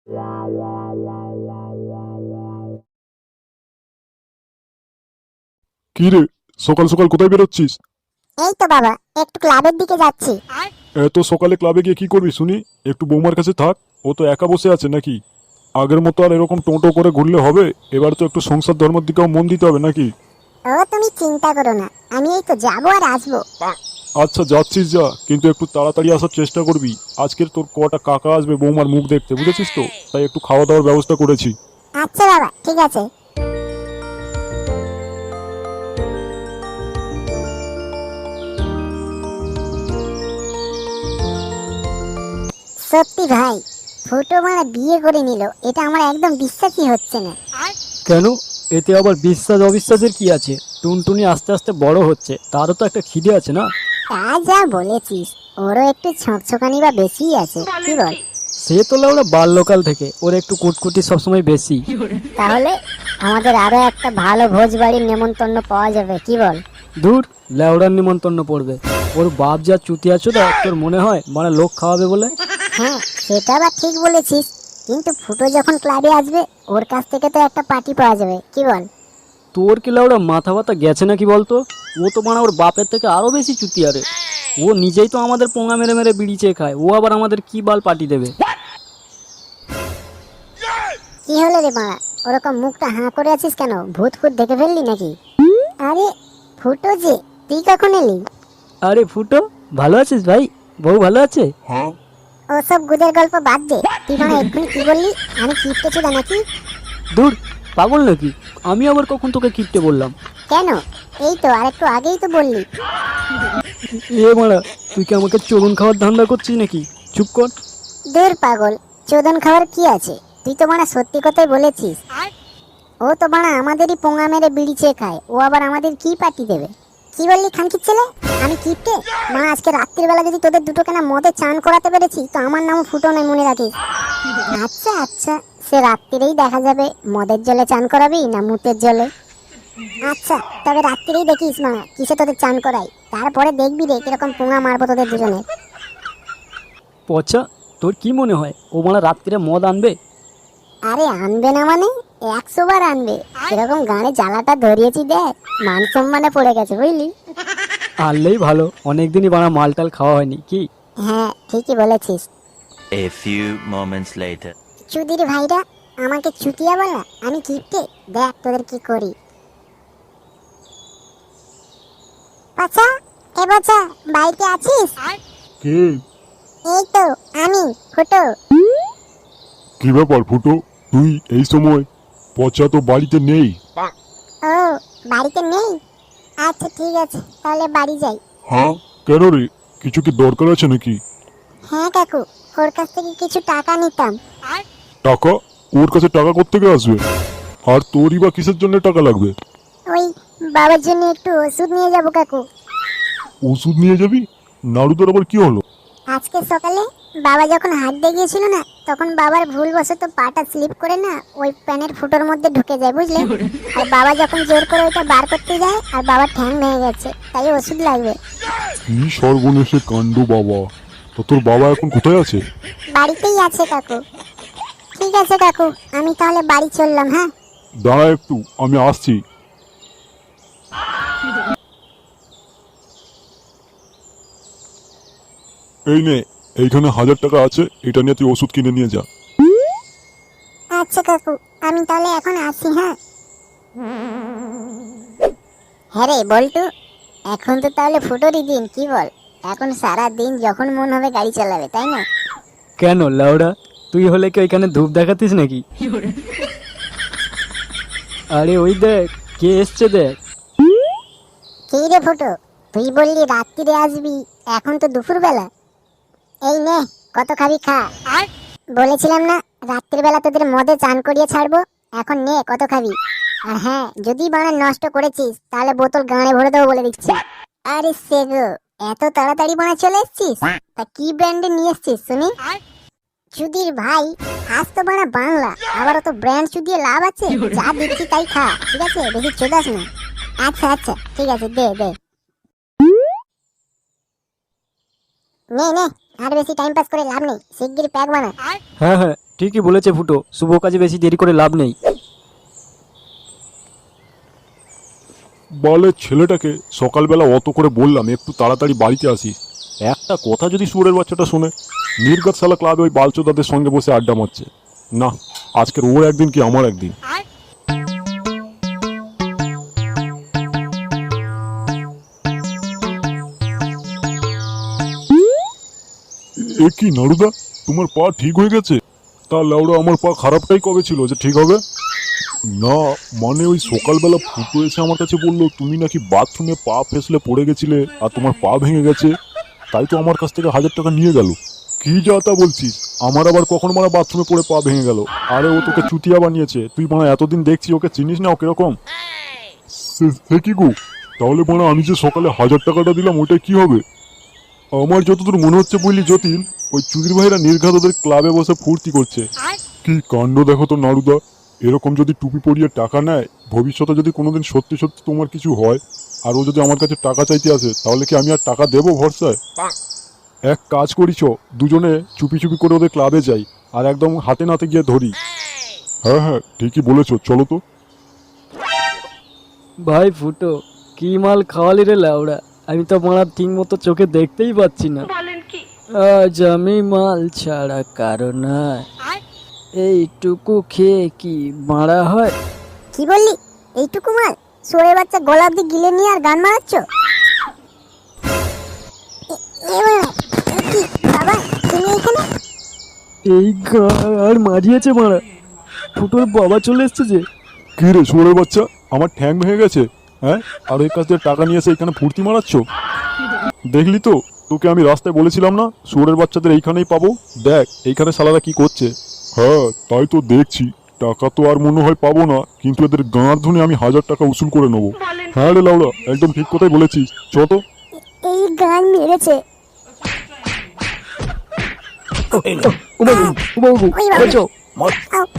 কি রে, সকাল সকাল কোথায় বেরোচ্ছিস? এই তো বাবা, একটু ক্লাবের দিকে যাচ্ছি। এত সকালে ক্লাবে গিয়ে কি করবি শুনি? একটু বৌমার কাছে থাক, ও তো একা বসে আছে নাকি? আগের মতো আর এরকম টোটো করে ঘুরলে হবে? এবার তো একটু সংসার ধর্মের দিকেও মন দিতে হবে নাকি? ও তুমি চিন্তা করো না, আমি এই তো যাবো আর আসবো। আচ্ছা যাচ্ছিস যা, কিন্তু একটু তাড়াতাড়ি আসার চেষ্টা করবি। আজকের তোর কটা কাকা আসবে বৌমার মুখ দেখতে, বুঝেছিস তো? তাই একটু খাওয়া দাওয়ার ব্যবস্থা করেছি। আচ্ছা বাবা, ঠিক আছে। সত্যি ভাই, ফুটো মানে বিয়ে করে নিল, এটা আমার একদম বিশ্বাসই হচ্ছে না। কেন? এতে আবার বিশ্বাস অবিশ্বাসের কি আছে? টুনটুনি আস্তে আস্তে বড় হচ্ছে, তারও তো একটা খিদে আছে না? তা যা বলেছিস, ওরও একটু ছকছকানি বা বেশি আছে, কি বল? সে তো ওরা বাল্যকাল থেকে ওর একটু কুটকুটি সবসময় বেশি। তাহলে আমাদের আরো একটা ভালো ভোজ বাড়ির নেমন্তন্ন পাওয়া যাবে, কি বল? দূর, লেওড়ার নিমন্ত্রণ পড়বে। ওর বাপ যা চুতিয়া চোদা, তোর মনে হয় মানে লোক খাওয়াবে বলে? হ্যাঁ, সেটা বা ঠিক বলেছিস, কিন্তু ফুটো যখন ক্লাবে আসবে, ওর কাছ থেকে তো একটা পার্টি পাওয়া যাবে, কি বল? তোর কি লেওড়া মাথা ব্যথা গেছে নাকি বলতো? ও তো মানে ওর বাপের থেকে আরো বেশি চুতিয়া রে। ও নিজেই তো আমাদের পোঙা মেরে মেরে বিড়ি চেয়ে খায়, ও আবার আমাদের কি বাল পার্টি দেবে? কি হলো রে মারা, ওরকম মুখটা হাঁ করে আছিস কেন? ভূত ফুত দেখে ফেললি নাকি? আরে ফুটো যে, তুই কখন এলি? আরে ফুটো, ভালো আছিস ভাই? বউ ভালো আছে? ওসব গুদের গল্প বাদ দে, তুই মানে এক্ষুনি কি বললি? আমি কিপটে ছিল নাকি? দূর, পাগল নাকি? আমি আবার কখন তোকে কিপটে বললাম? কেন, এই তো আর একটু আগেই তো বললি। এ মারা, তুই কি আমাকে চলুন খাওয়ার ধান্দা করছিস নাকি? চুপ কর। দূর পাগল, চোদন খাওয়ার কি আছে? তুই তো মানে সত্যি কথাই বলেছিস। ও তো মানে আমাদেরই পোঙা মেরে বিড়ি চেয়ে খায়, ও আবার আমাদের কি পার্টি দেবে? কি বললি খানকির ছেলে? আমি কিপটে? মা আজকে রাত্রির বেলা যদি তোদের দুটো কেনা মদে চান করাতে পেরেছি, তো আমার নামও ফুটো নয়, মনে রাখিস। আচ্ছা আচ্ছা, সে রাত্রিরেই দেখা যাবে মদের জলে চান করাবি না মুতের জলে। আচ্ছা, তবে রাত্রিরেই দেখিস মা কিসে তোদের চান করাই, তারপরে দেখবি রে কিরকম পোঙা মারবো তোদের দুজনে। পচা, তোর কি মনে হয় ও মারা রাত্রিরে মদ আনবে? আরে আনবে না মানে 100 বার আনবে। এরকম গানে জ্বালাটা ধরিয়েছি দেখ, মান সম্মানে পড়ে গেছে, বুঝলি? আনলেই ভালো, অনেকদিনই বানা মালটাল খাওয়া হয়নি কি? হ্যাঁ, ঠিকই বলেছিস। A few moments later. চুদির ভাইরা আমাকে চুতিয়া বলা, আমি কিপটে, দেখ তোদের কি করি। বাচ্চা, এ বাচ্চা, বাড়িতে আছিস? কে? এই তো আমি, ফুটো। কি ব্যাপার ফুটো, তুই এই সময়? পচা তো বাড়িতে নেই। ও, বাড়িতে নেই? আচ্ছা ঠিক আছে, তাহলে বাড়ি যাই। হ্যাঁ, কেন রে? কিছু কি দরকার আছে নাকি? হ্যাঁ কাকু, ওর কাছ থেকে কিছু টাকা নিতাম। টাকা? ওর কাছে টাকা কোত্থেকে আসবে? আর তোরই বা কিসের জন্য টাকা লাগবে? ওই বাবার জন্য একটু ওষুধ নিয়ে যাবো কাকু। ওষুধ নিয়ে যাবি? নাড়ুদার আবার কি হলো? আজকে সকালে বাবা যখন হাঁটতে গিয়েছিল না, তখন বাবার ভুলবশত পাটা স্লিপ করে না ওই প্যানের ফুটোর মধ্যে ঢুকে যায়, বুঝলে? আর বাবা যখন জোর করে ওইটা বার করতে যায়, আর বাবার ঠ্যাং ভেঙে গেছে, তাই ওষুধ লাগবে। কি সর্বনেশে কাণ্ড বাবা! তো তোর বাবা এখন কোথায় আছে? বাড়িতেই আছে কাকু। ঠিক আছে কাকু, আমি তাহলে বাড়ি চললাম। হ্যাঁ, দাঁড়া একটু, আমি আসছি। এই নে, এইখানে 1000 টাকা আছে, এটা নিয়ে তুই ওষুধ কিনে নিয়ে যা। আচ্ছা কাকু, আমি তাহলে এখন আসি। হ্যাঁ। হ্যাঁ রে বল্টু, এখন তো তাহলে ফুটোরই দিন, কি বল? এখন সারা দিন যখন মন হবে গাড়ি চালাবে, তাই না? কেন লাউডা, তুই হলে কি ওইখানে ধূপ দেখাতিস নাকি? আরে ওই দেখ, কে এসছে দেখ। কি রে ফুটো, তুই বললি রাত্রিরে আসবি, এখন তো দুপুর বেলা। এই নে, কত খাবি খা। বলেছিলাম না রাত্রিবেলা তোদের মদে চান করিয়ে ছাড়বো, এখন নে কত খাবি। আর হ্যাঁ, যদি বানা নষ্ট করেছিস তাহলে বোতল গাঁড়ে ভরে দেবো বলে দিচ্ছি। আরে সেগো, এত তাড়াতাড়ি বানা চলে এসছিস? তা কি ব্র্যান্ডে নিয়ে এসছিস শুনি? চুদির ভাই, আজ তো বানা বাংলা, আবার তো ব্র্যান্ড চুদিয়ে লাভ আছে? যা দিচ্ছি তাই খা, ঠিক আছে? বেশি চোদাস না। আচ্ছা আচ্ছা ঠিক আছে, দে দে। নে নে, আর বেশি টাইম পাস করে লাভ নেই, শিগগির প্যাক বানা। হ্যাঁ হ্যাঁ, ঠিকই বলেছে ফুটো, শুভ কাজে বেশি দেরি করে লাভ নেই। বলে ছেলেটাকে সকালবেলা অত করে বললাম একটু তাড়াতাড়ি বাড়িতে আসিস, একটা কথা যদি সুরের বাচ্চাটা শোনে, নির্গত শালা ক্লাবে ওই বালচোদাদের সঙ্গে বসে আড্ডা মারছে। না, আজকের ওর একদিন কি আমার একদিন। এ কি নাড়ুদা, তোমার পা ঠিক হয়ে গেছে? তা লাউড়া আমার পা খারাপটাই কবে ছিল যে ঠিক হবে? না মানে ওই সকালবেলা ফুটো এসে আমার কাছে বললো তুমি নাকি বাথরুমে পা ফেসলে পড়ে গেছিলে আর তোমার পা ভেঙে গেছে, তাই তো আমার কাছ থেকে 1000 টাকা নিয়ে গেল। কি যা তা বলছিস? আমার আবার কখন মারা বাথরুমে পড়ে পা ভেঙে গেল? আরে ও তোকে চুতিয়া বানিয়েছে, তুই মারা এতদিন দেখছি ওকে চিনিস না, ও কিরকম? সে কি গো, তাহলে মারা আমি যে সকালে 1000 টাকাটা দিলাম ওইটা কি হবে? আমার যতদূর মনে হচ্ছে বুঝলি যতীন, ওই চুদির ভাইরা নির্ঘাত ওদের ক্লাবে বসে ফুর্তি করছে। কি কাণ্ড দেখো তো নাড়ুদা, এরকম যদি টুপি পরিয়ে টাকা নেয়, ভবিষ্যতে যদি কোনোদিন সত্যি সত্যি তোমার কিছু হয় আর ও যদি আমার কাছে টাকা চাইতে আসে, তাহলে কি আমি আর টাকা দেবো ভরসায়? এক কাজ করিস, দুজনে চুপি চুপি করে ওদের ক্লাবে যাই আর একদম হাতে নাতে গিয়ে ধরি। হ্যাঁ হ্যাঁ ঠিকই বলেছো, চলো তো। ভাই ফুটো, কি মাল খাওয়ালি রে লাউড়া, আমি তো মারা ঠিক মতো চোখে দেখতেই পাচ্ছি না। আজ আমি মাল ছাড়া কারো নয়, এইটুকু খেয়ে কি মারা হয়? কি বললি? এইটুকু মাল সোরে বাচ্চা গলা অব্দি গিলে নিয়ে আর গান মারাচ্ছ? কি বাবা, তুমি এখানে? এই আর মারিয়েছে মারা, ফুটোর বাবা চলে এসছে যে। কি রে শুয়োরের বাচ্চা, আমার ঠ্যাং ভেঙে গেছে? হ্যাঁ, আর ওই কাছ থেকে টাকা নিয়ে এসে এখানে ফুর্তি মারাচ্ছ? দেখলি তো, তোকে আমি রাস্তায় বলেছিলাম না শুয়োরের বাচ্চাদের এইখানেই পাবো? দেখ এইখানে শালারা কি করছে। হ্যাঁ তাই তো দেখছি, টাকা তো আর মনে হয় পাবো না, কিন্তু এদের গাঁড় ধরে আমি 1000 টাকা উসুল করে নেবো। হ্যাঁ রে লাউড়া, একদম ঠিক কথাই বলেছিস, চ তো। এই গান মেরেছে। ও বাবু, ও বাবু, ওই বাবা। বাঁচাও। আউ।